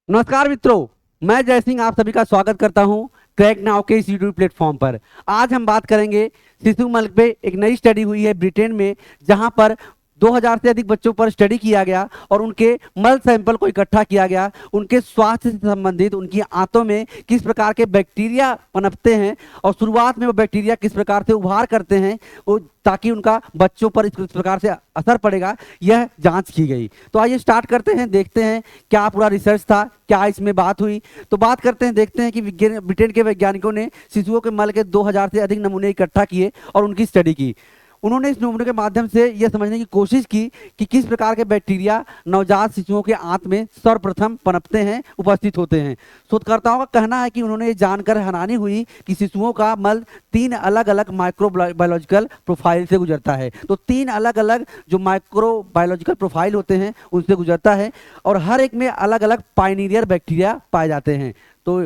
नमस्कार मित्रों, मैं जय सिंह आप सभी का स्वागत करता हूं क्रैक नाउ के इस यूट्यूब प्लेटफॉर्म पर। आज हम बात करेंगे शिशु मल पे। एक नई स्टडी हुई है ब्रिटेन में, जहां पर 2000 से अधिक बच्चों पर स्टडी किया गया और उनके मल सैंपल को इकट्ठा किया गया। उनके स्वास्थ्य से संबंधित उनकी आंतों में किस प्रकार के बैक्टीरिया पनपते हैं और शुरुआत में वो बैक्टीरिया किस प्रकार से उभार करते हैं, वो ताकि उनका बच्चों पर इस प्रकार से असर पड़ेगा, यह जांच की गई। तो आइए स्टार्ट करते हैं, देखते हैं क्या पूरा रिसर्च था, क्या इसमें बात हुई। तो बात करते हैं, देखते हैं कि ब्रिटेन के वैज्ञानिकों ने शिशुओं के मल के 2000 से अधिक नमूने इकट्ठा किए और उनकी स्टडी की। उन्होंने इस नमूने के माध्यम से यह समझने की कोशिश की कि किस प्रकार के बैक्टीरिया नवजात शिशुओं के आंत में सर्वप्रथम पनपते हैं, उपस्थित होते हैं। शोधकर्ताओं का कहना है कि उन्होंने ये जानकर हैरानी हुई कि शिशुओं का मल 3 अलग अलग माइक्रोबायोलॉजिकल प्रोफाइल से गुजरता है। तो 3 अलग अलग जो माइक्रोबायोलॉजिकल प्रोफाइल होते हैं उनसे गुजरता है और हर एक में अलग अलग पाइनीरियर बैक्टीरिया पाए जाते हैं। तो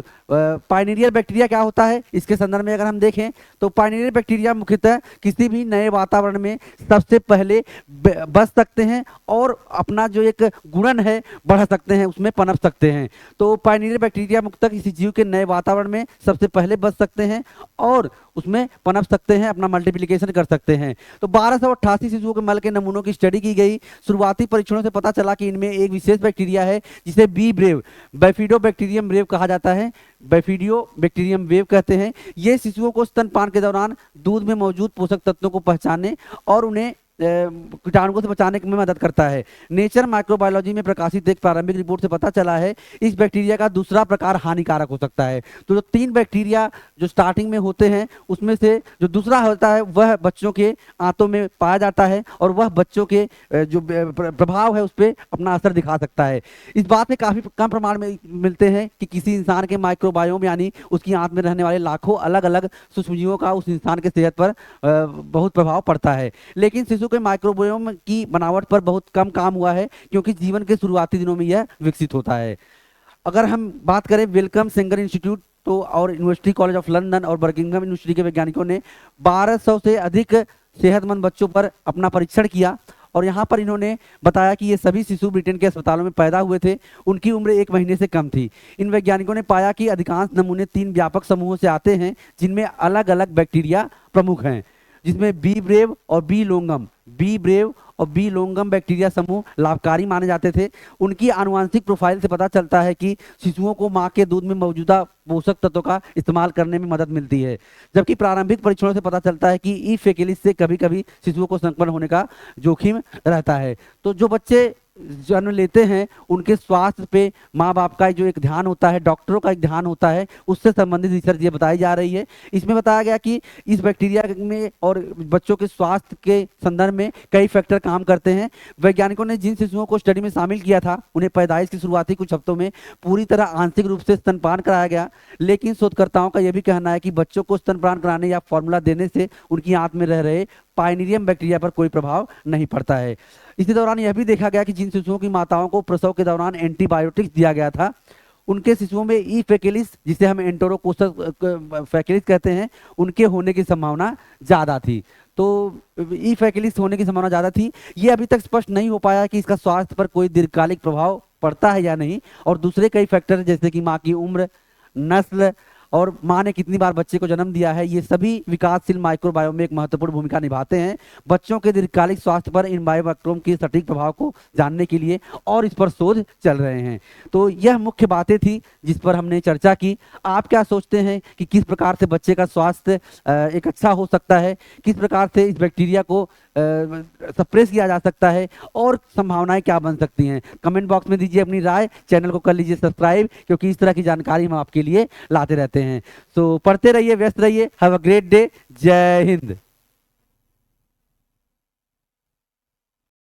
पाइनीरियर बैक्टीरिया क्या होता है, इसके संदर्भ में अगर हम देखें तो पाइनीरियर बैक्टीरिया मुख्यतः किसी भी नए वातावरण में सबसे पहले बस सकते हैं और अपना जो एक गुणन है बढ़ा सकते हैं, उसमें पनप सकते हैं। तो पाइनीरियर बैक्टीरिया मुख्यतः किसी जीव के नए वातावरण में सबसे पहले बस सकते हैं और उसमें पनप सकते हैं, अपना मल्टीप्लिकेशन कर सकते हैं। तो 1288 शिशुओं के मल के नमूनों की स्टडी की गई। शुरुआती परीक्षणों से पता चला कि इनमें एक विशेष बैक्टीरिया है जिसे बी ब्रेव, बैफिडोबैक्टीरियम ब्रेव कहा जाता है, बैफिडियो बैक्टीरियम वेव कहते हैं। ये शिशुओं को स्तनपान के दौरान दूध में मौजूद पोषक तत्वों को पहचानने और उन्हें कीटाणुओं से बचाने में मदद करता है। नेचर माइक्रोबायोलॉजी में प्रकाशित एक प्रारंभिक रिपोर्ट से पता चला है इस बैक्टीरिया का दूसरा प्रकार हानिकारक हो सकता है। तो जो 3 बैक्टीरिया जो स्टार्टिंग में होते हैं उसमें से जो दूसरा होता है वह बच्चों के आंतों में पाया जाता है और वह बच्चों के जो प्रभाव है उस पर अपना असर दिखा सकता है। इस बात में काफी कम प्रमाण में मिलते हैं कि किसी इंसान के माइक्रोबायोम यानी उसकी आंत में रहने वाले लाखों अलग अलग सूक्ष्मजीवों का उस इंसान के सेहत पर बहुत प्रभाव पड़ता है। लेकिन शिशु के माइक्रोबायोम की बनावट पर बहुत कम काम हुआ है क्योंकि जीवन के शुरुआती दिनों में यह विकसित होता है। अगर हम बात करें वेलकम सेंगर इंस्टीट्यूट तो और यूनिवर्सिटी कॉलेज ऑफ लंदन और बर्मिंघम यूनिवर्सिटी के वैज्ञानिकों ने 1200 से अधिक सेहतमंद बच्चों पर अपना परीक्षण किया और यहाँ पर इन्होंने बताया कि ये सभी शिशु ब्रिटेन के अस्पतालों में पैदा हुए थे। उनकी उम्र 1 महीने से कम थी। इन वैज्ञानिकों ने पाया कि अधिकांश नमूने 3 व्यापक समूहों से आते हैं जिनमें अलग अलग बैक्टीरिया प्रमुख हैं, जिसमें बी ब्रेव और बी लोंगम, बी ब्रेव और बी लोंगम बैक्टीरिया समूह लाभकारी माने जाते थे। उनकी आनुवांशिक प्रोफाइल से पता चलता है कि शिशुओं को मां के दूध में मौजूदा पोषक तत्वों का इस्तेमाल करने में मदद मिलती है, जबकि प्रारंभिक परीक्षणों से पता चलता है कि ई फेकेलिस से कभी कभी शिशुओं को संक्रमण होने का जोखिम रहता है। तो जो बच्चे जन्म लेते हैं उनके स्वास्थ्य पे माँ बाप का जो एक ध्यान होता है, डॉक्टरों का एक ध्यान होता है, उससे संबंधित रिसर्च ये बताई जा रही है। इसमें बताया गया कि इस बैक्टीरिया में और बच्चों के स्वास्थ्य के संदर्भ में कई फैक्टर काम करते हैं। वैज्ञानिकों ने जिन शिशुओं को स्टडी में शामिल किया था उन्हें पैदाइश की शुरुआती कुछ हफ्तों में पूरी तरह आंशिक रूप से स्तनपान कराया गया, लेकिन शोधकर्ताओं का यह भी कहना है कि बच्चों को स्तनपान कराने या फॉर्मूला देने से उनकी आंत में रह रहे पाइनीरियम बैक्टीरिया पर कोई प्रभाव नहीं पड़ता है। इसी दौरान यह भी देखा गया कि जिन शिशुओं की माताओं को प्रसव के दौरान एंटीबायोटिक्स दिया गया था उनके शिशुओं में ई फेकेलिस, जिसे हम एंटेरोकोकस फेकेलिस कहते हैं, उनके होने की संभावना ज़्यादा थी। तो ई फेकेलिस होने की संभावना ज़्यादा थी। ये अभी तक स्पष्ट नहीं हो पाया कि इसका स्वास्थ्य पर कोई दीर्घकालिक प्रभाव पड़ता है या नहीं, और दूसरे कई फैक्टर जैसे कि माँ की उम्र, नस्ल और माँ ने कितनी बार बच्चे को जन्म दिया है, ये सभी विकासशील माइक्रोबायोम में एक महत्वपूर्ण भूमिका निभाते हैं। बच्चों के दीर्घकालिक स्वास्थ्य पर इन बायोमाइक्रोम के सटीक प्रभाव को जानने के लिए और इस पर शोध चल रहे हैं। तो यह मुख्य बातें थी जिस पर हमने चर्चा की। आप क्या सोचते हैं कि किस प्रकार से बच्चे का स्वास्थ्य एक अच्छा हो सकता है, किस प्रकार से इस बैक्टीरिया को सप्रेस किया जा सकता है और संभावनाएं क्या बन सकती हैं? कमेंट बॉक्स में दीजिए अपनी राय, चैनल को कर लीजिए सब्सक्राइब, क्योंकि इस तरह की जानकारी हम आपके लिए लाते रहते हैं। सो पढ़ते रहिए, व्यस्त रहिए। Have a great day. जय हिंद।